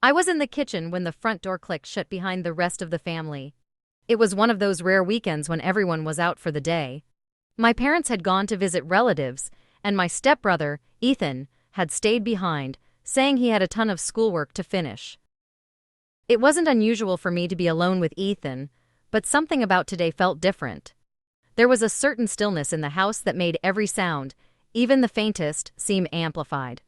I was in the kitchen when the front door clicked shut behind the rest of the family. It was one of those rare weekends when everyone was out for the day. My parents had gone to visit relatives, and my stepbrother, Ethan, had stayed behind, saying he had a ton of schoolwork to finish. It wasn't unusual for me to be alone with Ethan, but something about today felt different. There was a certain stillness in the house that made every sound, even the faintest, seem amplified.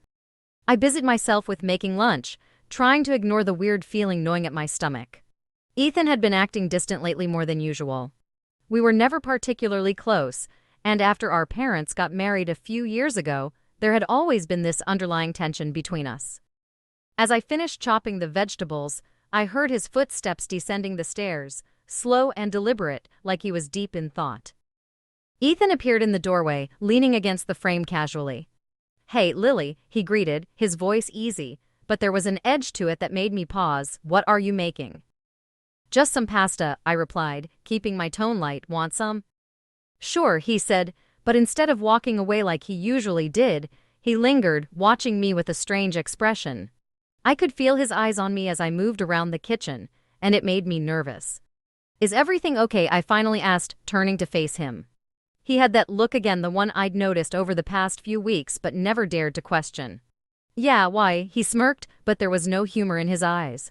I busied myself with making lunch, trying to ignore the weird feeling gnawing at my stomach. Ethan had been acting distant lately more than usual. We were never particularly close, and after our parents got married a few years ago, there had always been this underlying tension between us. As I finished chopping the vegetables, I heard his footsteps descending the stairs, slow and deliberate, like he was deep in thought. Ethan appeared in the doorway, leaning against the frame casually. "Hey, Lily," he greeted, his voice easy, but there was an edge to it that made me pause. "What are you making?" "Just some pasta," I replied, keeping my tone light. "Want some?" "Sure," he said, but instead of walking away like he usually did, he lingered, watching me with a strange expression. I could feel his eyes on me as I moved around the kitchen, and it made me nervous. "Is everything okay?" I finally asked, turning to face him. He had that look again, the one I'd noticed over the past few weeks but never dared to question. "Yeah, why?" He smirked, but there was no humor in his eyes.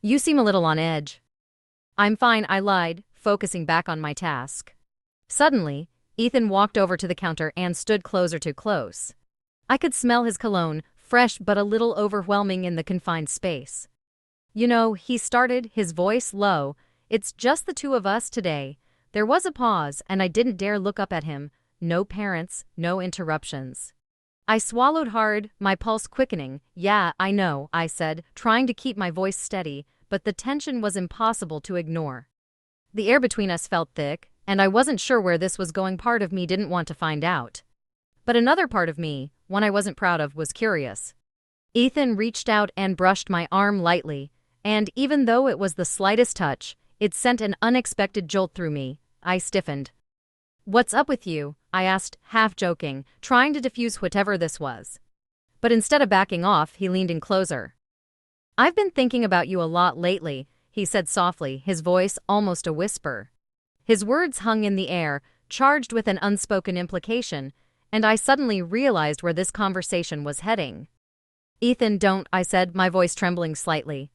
"You seem a little on edge." "I'm fine," I lied, focusing back on my task. Suddenly, Ethan walked over to the counter and stood closer to close. I could smell his cologne, fresh but a little overwhelming in the confined space. "You know," he started, his voice low, "it's just the two of us today." There was a pause, and I didn't dare look up at him. No parents, no interruptions. I swallowed hard, my pulse quickening. "Yeah, I know," I said, trying to keep my voice steady, but the tension was impossible to ignore. The air between us felt thick, and I wasn't sure where this was going. Part of me didn't want to find out. But another part of me, one I wasn't proud of, was curious. Ethan reached out and brushed my arm lightly, and even though it was the slightest touch, it sent an unexpected jolt through me. I stiffened. "What's up with you?" I asked, half joking, trying to diffuse whatever this was. But instead of backing off, he leaned in closer. "I've been thinking about you a lot lately," he said softly, his voice almost a whisper. His words hung in the air, charged with an unspoken implication, and I suddenly realized where this conversation was heading. "Ethan, don't," I said, my voice trembling slightly.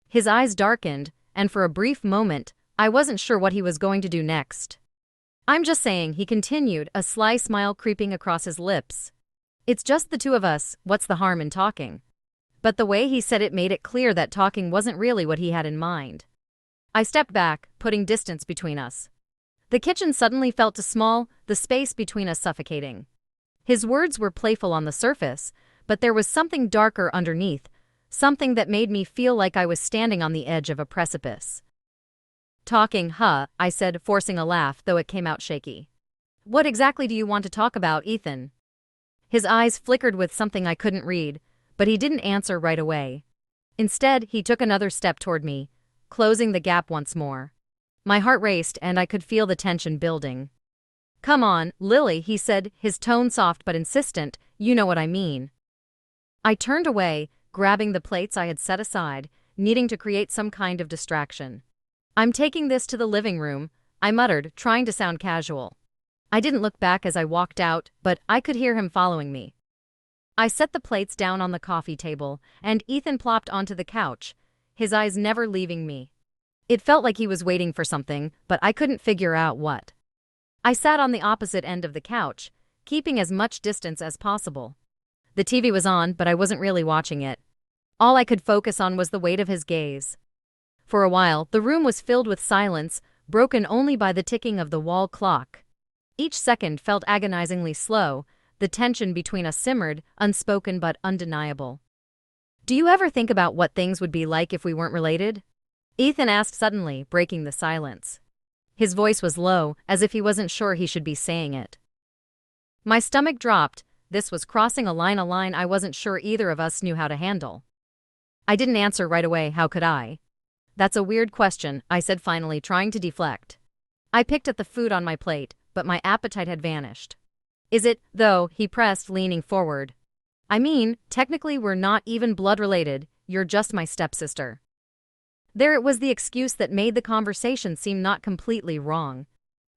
His eyes darkened, and for a brief moment, I wasn't sure what he was going to do next. "I'm just saying," he continued, a sly smile creeping across his lips. "It's just the two of us, what's the harm in talking?" But the way he said it made it clear that talking wasn't really what he had in mind. I stepped back, putting distance between us. The kitchen suddenly felt too small, the space between us suffocating. His words were playful on the surface, but there was something darker underneath, something that made me feel like I was standing on the edge of a precipice. "Talking, huh?" I said, forcing a laugh, though it came out shaky. "What exactly do you want to talk about, Ethan?" His eyes flickered with something I couldn't read, but he didn't answer right away. Instead, he took another step toward me, closing the gap once more. My heart raced and I could feel the tension building. "Come on, Lily," he said, his tone soft but insistent, "you know what I mean." I turned away, grabbing the plates I had set aside, needing to create some kind of distraction. "I'm taking this to the living room," I muttered, trying to sound casual. I didn't look back as I walked out, but I could hear him following me. I set the plates down on the coffee table, and Ethan plopped onto the couch, his eyes never leaving me. It felt like he was waiting for something, but I couldn't figure out what. I sat on the opposite end of the couch, keeping as much distance as possible. The TV was on, but I wasn't really watching it. All I could focus on was the weight of his gaze. For a while, the room was filled with silence, broken only by the ticking of the wall clock. Each second felt agonizingly slow, the tension between us simmered, unspoken but undeniable. "Do you ever think about what things would be like if we weren't related?" Ethan asked suddenly, breaking the silence. His voice was low, as if he wasn't sure he should be saying it. My stomach dropped. This was crossing a line I wasn't sure either of us knew how to handle. I didn't answer right away. How could I? "That's a weird question," I said finally, trying to deflect. I picked at the food on my plate, but my appetite had vanished. "Is it, though?" he pressed, leaning forward. "I mean, technically we're not even blood related. you're just my stepsister. There it was, the excuse that made the conversation seem not completely wrong.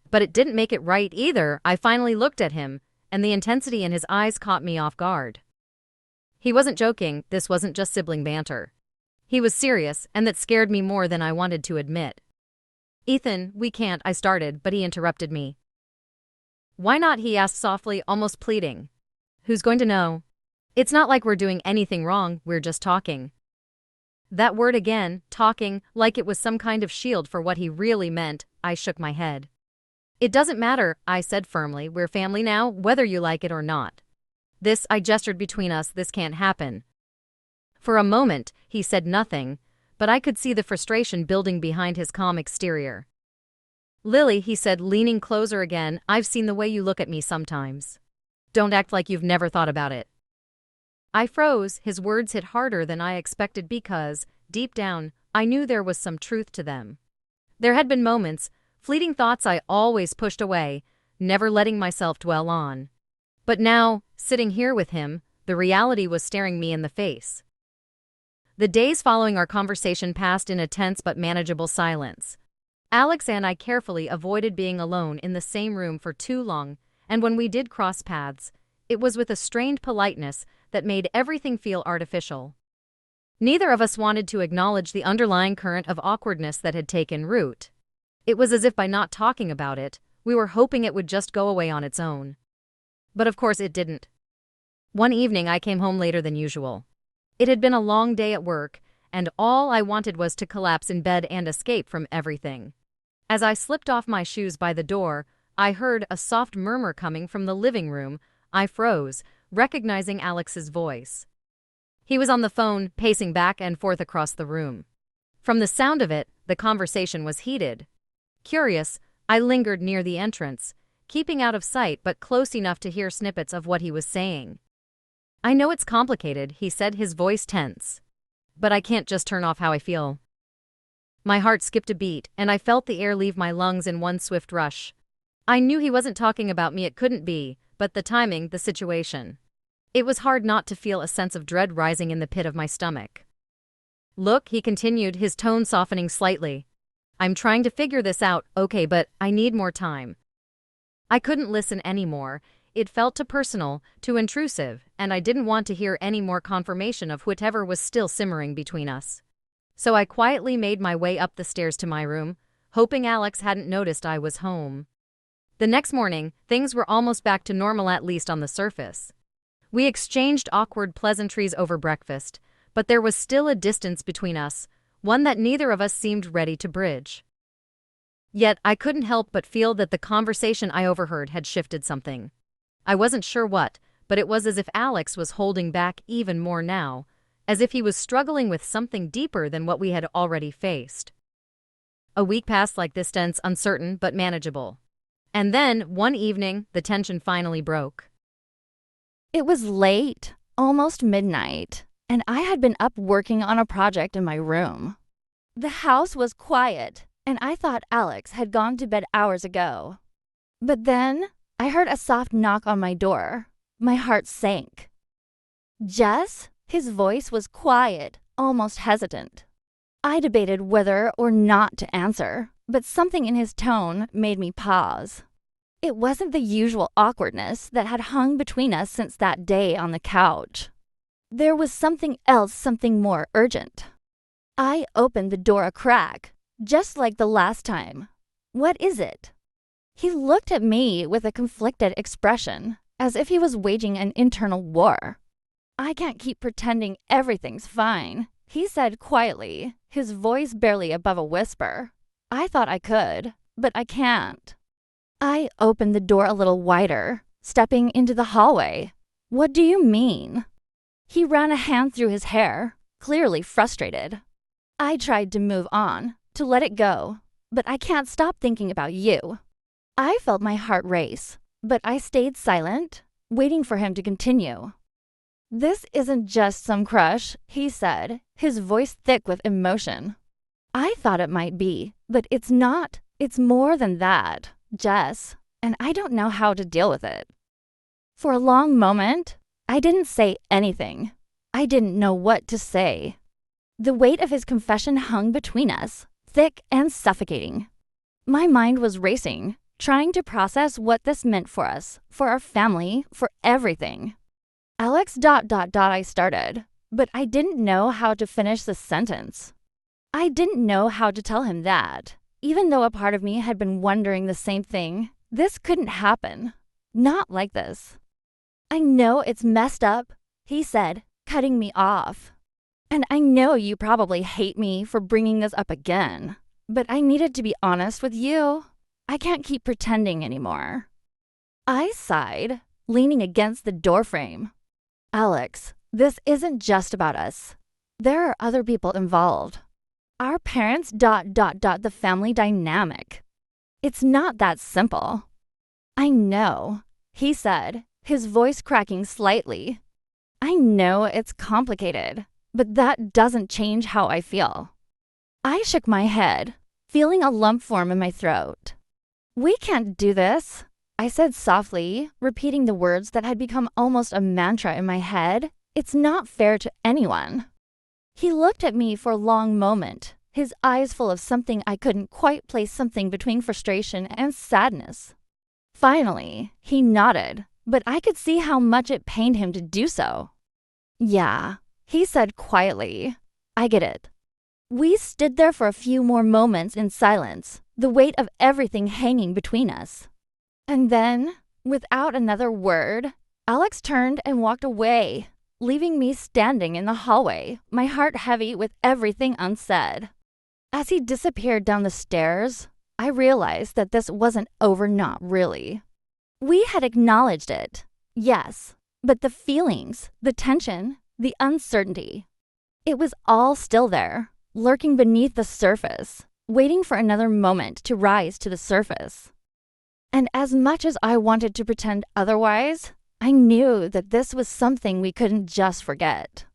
But it didn't make it right either. I finally looked at him, and the intensity in his eyes caught me off guard. He wasn't joking, this wasn't just sibling banter. He was serious, and that scared me more than I wanted to admit. "Ethan, we can't," I started, but he interrupted me. "Why not?" he asked softly, almost pleading. "Who's going to know? It's not like we're doing anything wrong, we're just talking." That word again, talking, like it was some kind of shield for what he really meant. I shook my head. "It doesn't matter," I said firmly, "we're family now, whether you like it or not. This," I gestured between us, "this can't happen." For a moment, he said nothing, but I could see the frustration building behind his calm exterior. "Lily," he said, leaning closer again, "I've seen the way you look at me sometimes. Don't act like you've never thought about it." I froze. His words hit harder than I expected because, deep down, I knew there was some truth to them. There had been moments, fleeting thoughts I always pushed away, never letting myself dwell on. But now, sitting here with him, the reality was staring me in the face. The days following our conversation passed in a tense but manageable silence. Alex and I carefully avoided being alone in the same room for too long, and when we did cross paths, it was with a strained politeness that made everything feel artificial. Neither of us wanted to acknowledge the underlying current of awkwardness that had taken root. It was as if by not talking about it, we were hoping it would just go away on its own. But of course it didn't. One evening I came home later than usual. It had been a long day at work, and all I wanted was to collapse in bed and escape from everything. As I slipped off my shoes by the door, I heard a soft murmur coming from the living room. I froze, recognizing Alex's voice. He was on the phone, pacing back and forth across the room. From the sound of it, the conversation was heated. Curious, I lingered near the entrance, keeping out of sight but close enough to hear snippets of what he was saying. "I know it's complicated," he said, his voice tense. "But I can't just turn off how I feel." My heart skipped a beat, and I felt the air leave my lungs in one swift rush. I knew he wasn't talking about me, it couldn't be, but the timing, the situation. It was hard not to feel a sense of dread rising in the pit of my stomach. "Look," he continued, his tone softening slightly. "I'm trying to figure this out, okay, but I need more time." I couldn't listen anymore. It felt too personal, too intrusive, and I didn't want to hear any more confirmation of whatever was still simmering between us. So I quietly made my way up the stairs to my room, hoping Alex hadn't noticed I was home. The next morning, things were almost back to normal, at least on the surface. We exchanged awkward pleasantries over breakfast, but there was still a distance between us, one that neither of us seemed ready to bridge. Yet I couldn't help but feel that the conversation I overheard had shifted something. I wasn't sure what, but it was as if Alex was holding back even more now, as if he was struggling with something deeper than what we had already faced. A week passed like this, tense, uncertain, but manageable. And then, one evening, the tension finally broke. It was late, almost midnight, and I had been up working on a project in my room. The house was quiet, and I thought Alex had gone to bed hours ago. But then, I heard a soft knock on my door. My heart sank. "Jess?" His voice was quiet, almost hesitant. I debated whether or not to answer, but something in his tone made me pause. It wasn't the usual awkwardness that had hung between us since that day on the couch. There was something else, something more urgent. I opened the door a crack, just like the last time. "What is it?" He looked at me with a conflicted expression, as if he was waging an internal war. "I can't keep pretending everything's fine," he said quietly, his voice barely above a whisper. I thought I could, but I can't. I opened the door a little wider, stepping into the hallway. "What do you mean?" He ran a hand through his hair, clearly frustrated. I tried to move on, to let it go, but I can't stop thinking about you. I felt my heart race, but I stayed silent, waiting for him to continue. "This isn't just some crush," he said, his voice thick with emotion. "I thought it might be, but it's not. It's more than that, Jess, and I don't know how to deal with it." For a long moment, I didn't say anything. I didn't know what to say. The weight of his confession hung between us, thick and suffocating. My mind was racing, trying to process what this meant for us, for our family, for everything. Alex, I started, but I didn't know how to finish the sentence. I didn't know how to tell him that, even though a part of me had been wondering the same thing. This couldn't happen. Not like this. I know it's messed up, he said, cutting me off. And I know you probably hate me for bringing this up again, but I needed to be honest with you. I can't keep pretending anymore. I sighed, leaning against the doorframe. Alex, this isn't just about us. There are other people involved. Our parents, the family dynamic. It's not that simple. I know, he said, his voice cracking slightly. I know it's complicated, but that doesn't change how I feel. I shook my head, feeling a lump form in my throat. We can't do this, I said softly, repeating the words that had become almost a mantra in my head. It's not fair to anyone. He looked at me for a long moment, his eyes full of something I couldn't quite place, something between frustration and sadness. Finally, he nodded, but I could see how much it pained him to do so. Yeah, he said quietly. I get it. We stood there for a few more moments in silence, the weight of everything hanging between us. And then, without another word, Alex turned and walked away, leaving me standing in the hallway, my heart heavy with everything unsaid. As he disappeared down the stairs, I realized that this wasn't over, not really. We had acknowledged it, yes, but the feelings, the tension, the uncertainty, it was all still there, lurking beneath the surface, waiting for another moment to rise to the surface. And as much as I wanted to pretend otherwise, I knew that this was something we couldn't just forget.